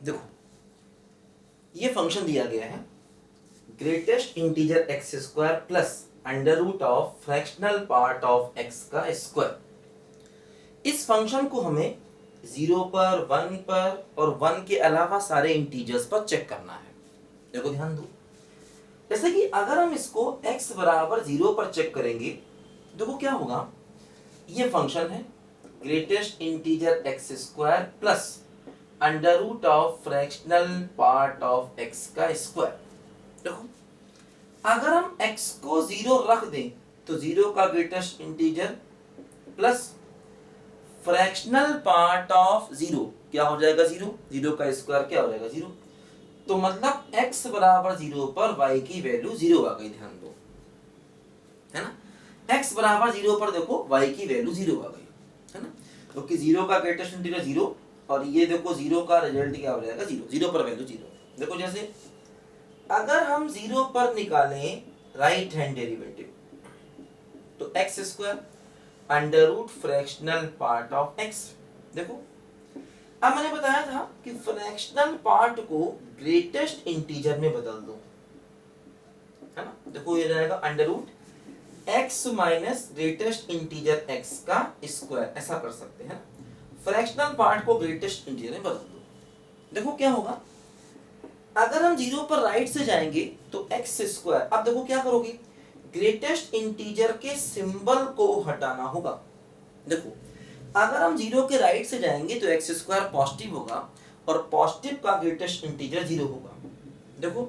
देखो ये फंक्शन दिया गया है greatest integer x square plus under root of fractional part of x का स्क्वायर। इस फंक्शन को हमें 0 पर 1 पर और 1 के अलावा सारे इंटीजर्स पर चेक करना है। देखो ध्यान दो, जैसे कि अगर हम इसको x बराबर 0 पर चेक करेंगे, देखो क्या होगा, ये फंक्शन है greatest integer x square plus under root of fractional part of x का स्क्वायर। देखो अगर हम x को 0 रख दें तो 0 का greatest integer plus fractional part of 0 क्या हो जाएगा 0, 0 का स्क्वायर क्या हो जाएगा 0। तो मतलब x बराबर 0 पर y की वैल्यू 0 आ गई, ध्यान दो, है ना। x बराबर 0 पर देखो y की वैल्यू 0 आ गई, है ना, क्योंकि 0 का ग्रेटेस्ट इंटीजर 0 और ये देखो 0 का रिजल्ट क्या हो जाएगा 0, 0 पर वैल्यू 0। देखो जैसे अगर हम 0 पर निकालें राइट हैंड डेरिवेटिव तो x square under root fractional part of x। देखो अब मैंने बताया था कि फ्रैक्शनल पार्ट को ग्रेटेस्ट इंटीजर में बदल दो, है ना। देखो ये जाएगा under root x minus greatest integer x का स्क्वायर, ऐसा कर सकते हैं। फ्रैक्शनल पार्ट को ग्रेटेस्ट इंटीजर में बदल दो। देखो क्या होगा, अगर हम 0 पर राइट से जाएंगे तो x स्क्वायर, अब देखो क्या करोगे, ग्रेटेस्ट इंटीजर के सिंबल को हटाना होगा। देखो अगर हम 0 के राइट से जाएंगे तो एक्स स्क्वायर पॉजिटिव होगा और पॉजिटिव का ग्रेटेस्ट इंटीजर 0 होगा। देखो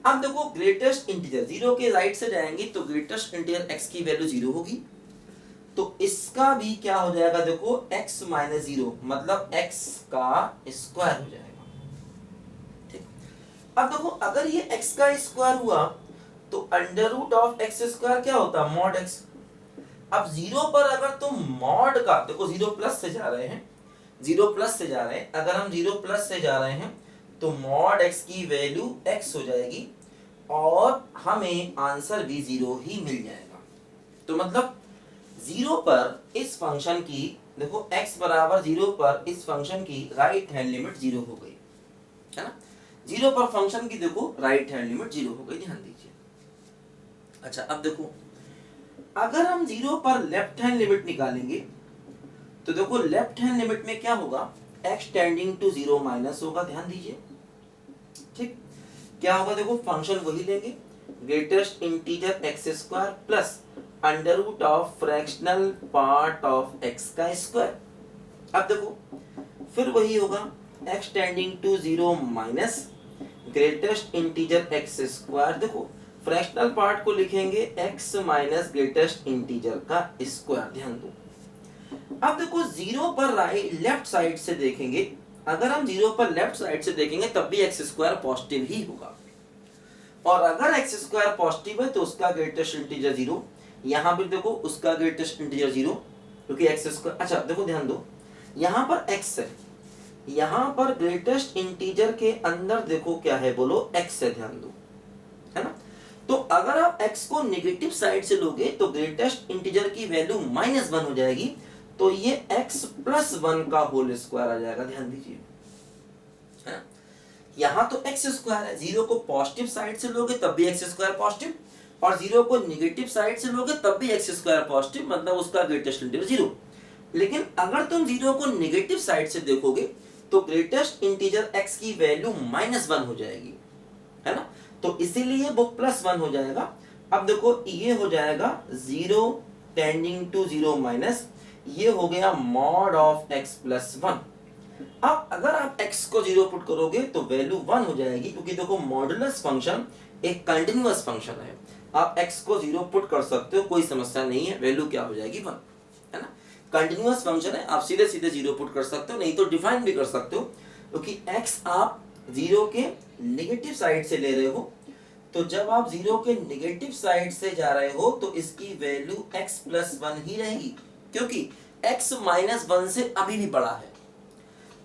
अब देखो ग्रेटेस्ट इंटीजर 0 के राइट से जाएंगे तो ग्रेटेस्ट इंटीजर x की वैल्यू 0 होगी, तो इसका भी क्या हो जाएगा, देखो x माइनस 0 मतलब x का स्क्वायर हो जाएगा। ठीक, अब देखो अगर ये x का स्क्वायर हुआ तो under root of x square क्या होता, मॉड x। अब 0 पर अगर तुम मॉड का, देखो 0 प्लस से जा रहे हैं, 0 प्लस से जा रहे हैं, अगर हम 0 प्लस से जा रहे हैं तो मॉड x की वैल्यू x हो जाएगी और हमें आंसर भी 0 ही मिल जाएगा। तो मतलब 0 पर इस फंक्शन की, देखो x बराबर 0 पर इस फंक्शन की राइट हैंड लिमिट 0 हो गई, है ना। 0 पर फंक्शन की देखो राइट हैंड लिमिट 0 हो गई, ध्यान दीजिए। अच्छा अब देखो अगर हम 0 पर लेफ्ट हैंड लिमिट निकालेंगे तो देखो लेफ्ट हैंड लिमिट में क्या होगा, x टेंडिंग टू 0 माइनस होगा, ध्यान दीजिए। ठीक, क्या होगा, देखो फंक्शन वही लेंगे greatest integer x square plus under root of fractional part of x का स्क्वायर। अब देखो फिर वही होगा x tending to 0 minus greatest integer x square. देखो फ्रैक्शनल पार्ट को लिखेंगे x माइनस ग्रेटेस्ट इंटीजर का स्क्वायर, ध्यान दो। अब देखो 0 पर राइट लेफ्ट साइड से देखेंगे, अगर हम 0 पर लेफ्ट साइड से देखेंगे तब भी एक्स स्क्वायर पॉजिटिव ही होगा, और अगर एक्स स्क्वायर पॉजिटिव है तो उसका ग्रेटेस्ट इंटीजर 0, यहां भी देखो उसका ग्रेटेस्ट इंटीजर 0 क्योंकि एक्स स्क्वायर। अच्छा देखो ध्यान दो, यहां पर x है, यहां पर ग्रेटेस्ट इंटीजर के अंदर देखो क्या है, बोलो x है, ध्यान दो, है ना। तो अगर आप x को नेगेटिव साइड से लोगे तो ग्रेटेस्ट इंटीजर की वैल्यू -1 हो जाएगी, तो ये x प्लस 1 का होल स्क्वायर आ जाएगा, ध्यान दीजिए, है ना। यहां तो x स्क्वायर है, 0 को पॉजिटिव साइड से लोगे तब भी x स्क्वायर पॉजिटिव, और 0 को नेगेटिव साइड से लोगे तब भी x स्क्वायर पॉजिटिव, मतलब उसका ग्रेटेस्ट इंटीजर 0। लेकिन अगर तुम 0 को नेगेटिव साइड से देखोगे तो ग्रेटेस्ट इंटीजर x की वैल्यू -1 हो जाएगी, है ना, तो इसीलिए वो +1 हो जाएगा। अब देखो ये हो जाएगा 0 टेंडिंग टू 0 माइनस, ये हो गया मॉड ऑफ x प्लस 1। अब अगर आप x को 0 पुट करोगे तो वैल्यू 1 हो जाएगी, क्योंकि देखो मॉडुलस फंक्शन एक कंटिन्यूअस फंक्शन है, आप x को 0 पुट कर सकते हो, कोई समस्या नहीं है, वैल्यू क्या हो जाएगी 1, है ना। कंटिन्यूअस फंक्शन है, आप सीधे सीधे 0 पुट कर सकते हो, नहीं तो डिफाइन भी कर सकते हो, क्योंकि x आप 0 के नेगेटिव साइड से ले रहे हो, तो जब आप 0 के नेगेटिव साइड से जा रहे हो तो इसकी वैल्यू x प्लस 1 ही रहेगी, क्योंकि x माइनस 1 से अभी भी बड़ा है।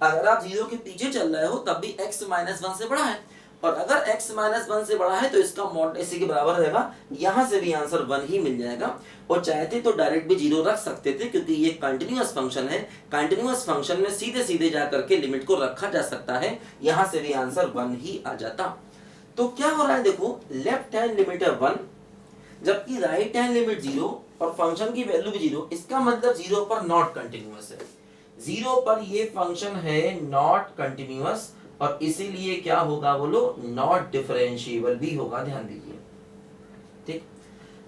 अगर आप 0 के पीछे चल रहे हो तब भी x माइनस 1 से बड़ा है, और अगर x माइनस 1 से बड़ा है तो इसका मॉड इसी के बराबर रहेगा। यहां से भी आंसर 1 ही मिल जाएगा। और चाहते तो डायरेक्ट भी 0 रख सकते थे, क्योंकि ये कंटिन्यूअस फंक्शन है। कंटिन्यूअस फंक्शन में सीधे सीधे जा करके लिमिट को रखा जा सकता है, यहां से भी आंसर 1 ही आ जाता। तो क्या हो रहा है देखो, लेफ्ट हैंड लिमिट है 1 जबकि राइट हैंड लिमिट 0 और फंक्शन की वैल्यू भी 0। इसका मतलब 0 पर नॉट कंटिन्यूअस है। 0 पर ये फंक्शन है नॉट कंटिन्यूअस और इसीलिए क्या होगा बोलो, नॉट डिफरेंशिएबल भी होगा। ध्यान दीजिए, ठीक।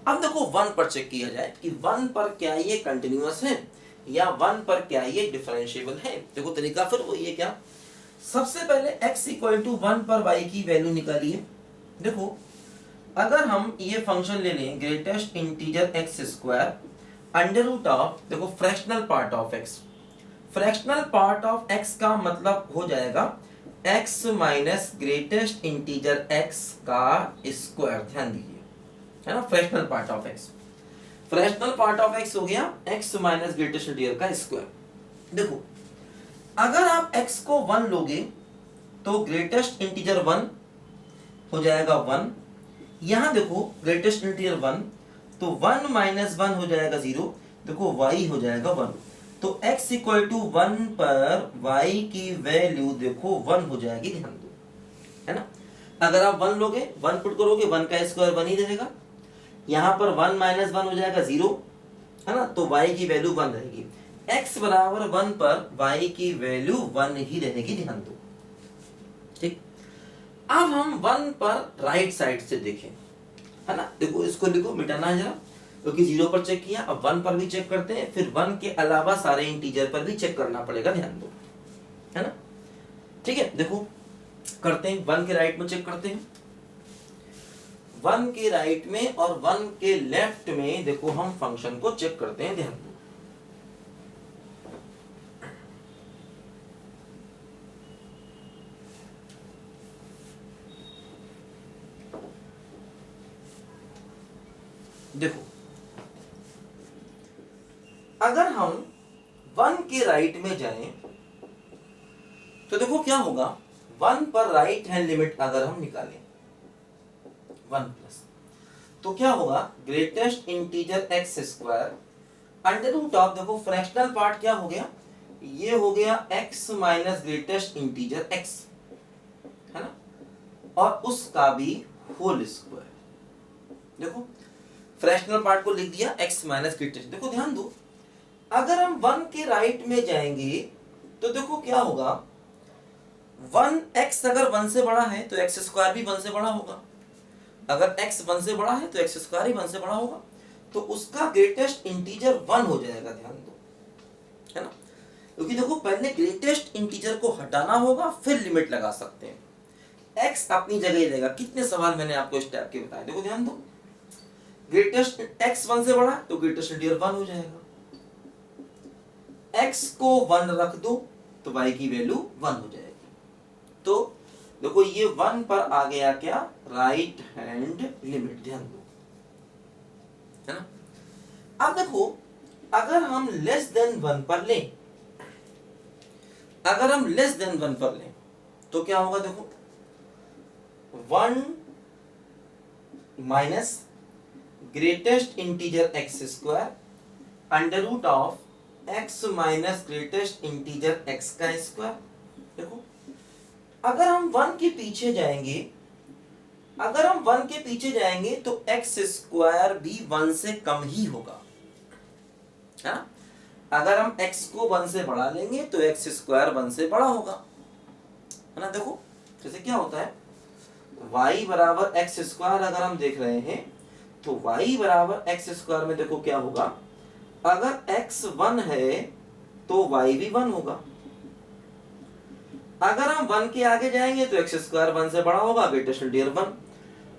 अब देखो 1 पर चेक किया जाए कि 1 पर क्या ये कंटिन्यूअस है या 1 पर क्या ये डिफरेंशिएबल है। देखो तरीका फिर वो ये, क्या सबसे पहले x इक्वल टू 1 पर y की वैल्यू निकालिए। देखो अगर हम ये फंक्शन ले लें greatest integer x square under root of, देखो fractional part of x। Fractional part of x का मतलब हो जाएगा x minus greatest integer x का स्क्वायर। ध्यान दीजिए, है ना, fractional part of x। Fractional part of x हो गया x माइनस ग्रेटेस्ट इंटीजर का स्क्वायर। देखो अगर आप x को 1 लोगे तो ग्रेटेस्ट इंटीजर 1 हो जाएगा 1। यहां देखो ग्रेटेस्ट इंटीजर 1 तो 1 माइनस 1 हो जाएगा 0। देखो y हो जाएगा 1। तो x इक्वल टू 1 पर y की वैल्यू देखो 1 हो जाएगी। ध्यान दो, है ना। अगर आप 1 लोगे, 1 पुट करोगे, 1 का स्क्वायर 1 ही रहेगा। यहां पर 1 माइनस 1 हो जाएगा 0, है ना। तो y की वैल्यू 1 रहेगी। x बराबर 1 पर y की वैल्यू 1 ही रहेगी। ध्यान दो, ठीक। अब हम 1 पर राइट साइड से देखें, है ना। देखो इसको लिखो, मिटाना है जरा, क्योंकि 0 पर चेक किया। अब 1 पर भी चेक करते हैं, फिर 1 के अलावा सारे इंटीजर पर भी चेक करना पड़ेगा। ध्यान दो, है ना, ठीक है। देखो करते हैं, 1 के राइट में चेक करते हैं। 1 के राइट में और 1 के लेफ्ट में देखो हम फंक्शन को चेक करते हैं। ध्यान दो, देखो अगर हम 1 के राइट में जाएं तो देखो क्या होगा। 1 पर राइट हैंड लिमिट अगर हम निकालें 1 प्लस, तो क्या होगा, greatest integer x square under root of, देखो फ्रैक्शनल पार्ट क्या हो गया, ये हो गया x minus greatest integer x, है ना, और उसका भी होल स्क्वायर। देखो फ्रैक्शनल पार्ट को लिख दिया x माइनस ग्रेटेस्ट। देखो ध्यान दो, अगर हम 1 के राइट में जाएंगे तो देखो क्या होगा, 1x अगर 1 से बड़ा है तो x स्क्वायर भी 1 से बड़ा होगा। अगर x 1 से बड़ा है तो x स्क्वायर ही 1 से बड़ा होगा। तो उसका ग्रेटेस्ट इंटीजर 1 हो जाएगा। ध्यान दो, है ना, क्योंकि देखो पहले ग्रेटेस्ट इंटीजर को हटाना होगा फिर लिमिट लगा सकते हैं। x अपनी जगह ही रहेगा। कितने सवाल मैंने आपको इस टाइप के बताए। देखो ध्यान दो, ग्रेटेस्ट x 1 से बड़ा है तो ग्रेटेस्ट इंटीजर 1 हो जाएगा। x को 1 रख दो तो y की वैल्यू 1 हो जाएगी। तो देखो ये 1 पर आ गया क्या, राइट हैंड लिमिट। ध्यान दो, है ना। अब देखो अगर हम लेस देन 1 पर लें, अगर हम लेस देन 1 पर लें तो क्या होगा, देखो 1 minus greatest integer x square under root of x minus greatest integer x का स्क्वायर। देखो अगर हम 1 के पीछे जाएंगे, अगर हम 1 के पीछे जाएंगे तो x स्क्वायर भी 1 से कम ही होगा, है ना। अगर हम x को 1 से बढ़ा लेंगे तो x स्क्वायर 1 से बड़ा होगा, है ना। देखो जैसे क्या होता है, y बराबर एक्स स्क्वायर अगर हम देख रहे हैं तो y बराबर एक्स स्क्वायर में देखो क्या होगा, अगर x 1 है तो y भी 1 होगा। अगर हम 1 के आगे जाएंगे तो x स्क्वायर 1 से बड़ा होगा, ग्रेटेस्ट इंटीजर 1।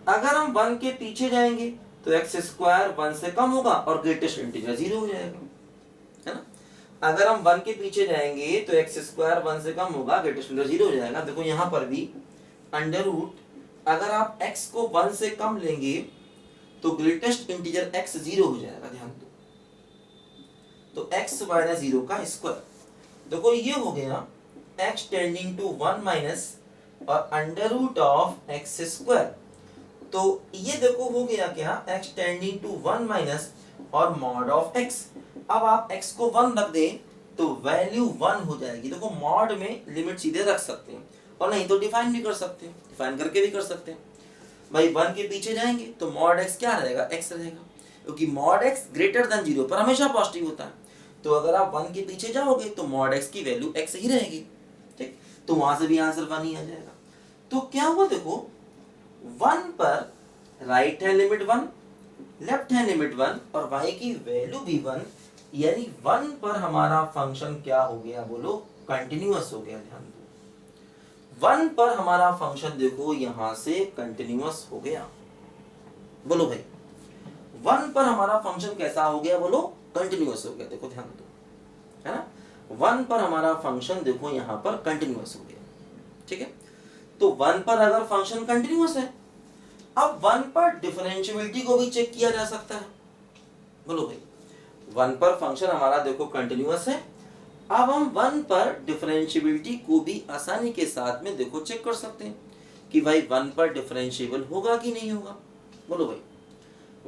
अगर हम 1 के पीछे जाएंगे तो x स्क्वायर 1 से कम होगा और ग्रेटेस्ट इंटीजर 0 हो जाएगा, है ना। अगर हम 1 के पीछे जाएंगे तो x स्क्वायर 1 से कम होगा, ग्रेटेस्ट इंटीजर 0 हो जाएगा। देखो यहां पर भी अंडर रूट, अगर आप x को 1 से कम लेंगे तो ग्रेटेस्ट इंटीजर x 0 हो जाएगा। ध्यान दो, तो x माइनस 0 का स्क्वायर। देखो ये हो गया x टेंडिंग टू 1 माइनस और under root of x square. तो ये देखो हो गया क्या, x टेंडिंग टू 1 माइनस और मॉड ऑफ x। अब आप x को 1 रख दें तो वैल्यू 1 हो जाएगी। देखो मॉड में लिमिट सीधे रख सकते हैं और नहीं तो डिफाइन भी कर सकते हैं, डिफाइन करके भी कर सकते हैं। भाई 1 के पीछे जाएंगे तो मॉड x क्या रहेगा, x रहेगा, क्योंकि मॉड x ग्रेटर देन 0 पर हमेशा पॉजिटिव होता है। तो अगर आप 1 के पीछे जाओगे तो मॉड x की वैल्यू x ही रहेगी, ठीक। तो वहां से भी आंसर 1 ही आ जाएगा। तो क्या हुआ देखो, 1 पर right hand limit 1, left hand limit 1 और y की वैल्यू भी 1, यानी 1 पर हमारा फंक्शन क्या हो गया बोलो, कंटिन्यूअस हो गया। ध्यान दो 1 पर हमारा फंक्शन देखो यहां से कंटिन्यूअस हो गया। बोलो भाई 1 पर हमारा फंक्शन कैसा हो गया बोलो, कंटिन्यूअस हो गया। देखो ध्यान दो, है ना, 1 पर हमारा फंक्शन देखो यहां पर कंटिन्यूअस हो गया, ठीक है। तो 1 पर अगर फंक्शन कंटिन्यूअस है, अब 1 पर डिफरेंशियबिलिटी को भी चेक किया जा सकता है। बोलो भाई 1 पर फंक्शन हमारा देखो कंटिन्यूअस है, अब हम 1 पर डिफरेंशियबिलिटी को भी आसानी के साथ में देखो चेक कर सकते हैं कि भाई 1 पर डिफरेंशिएबल होगा कि नहीं होगा। बोलो भाई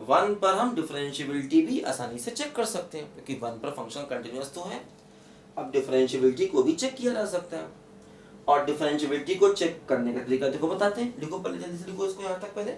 1 पर हम डिफरेंशियबिलिटी भी आसानी से चेक कर सकते हैं क्योंकि 1 पर फंक्शन कंटिन्यूअस तो है। अब डिफरेंशियबिलिटी को भी चेक किया जा सकता है और डिफरेंशियबिलिटी को चेक करने का तरीका देखो बताते हैं। लिखो पहले, जल्दी से लिखो इसको यहाँ तक पहले।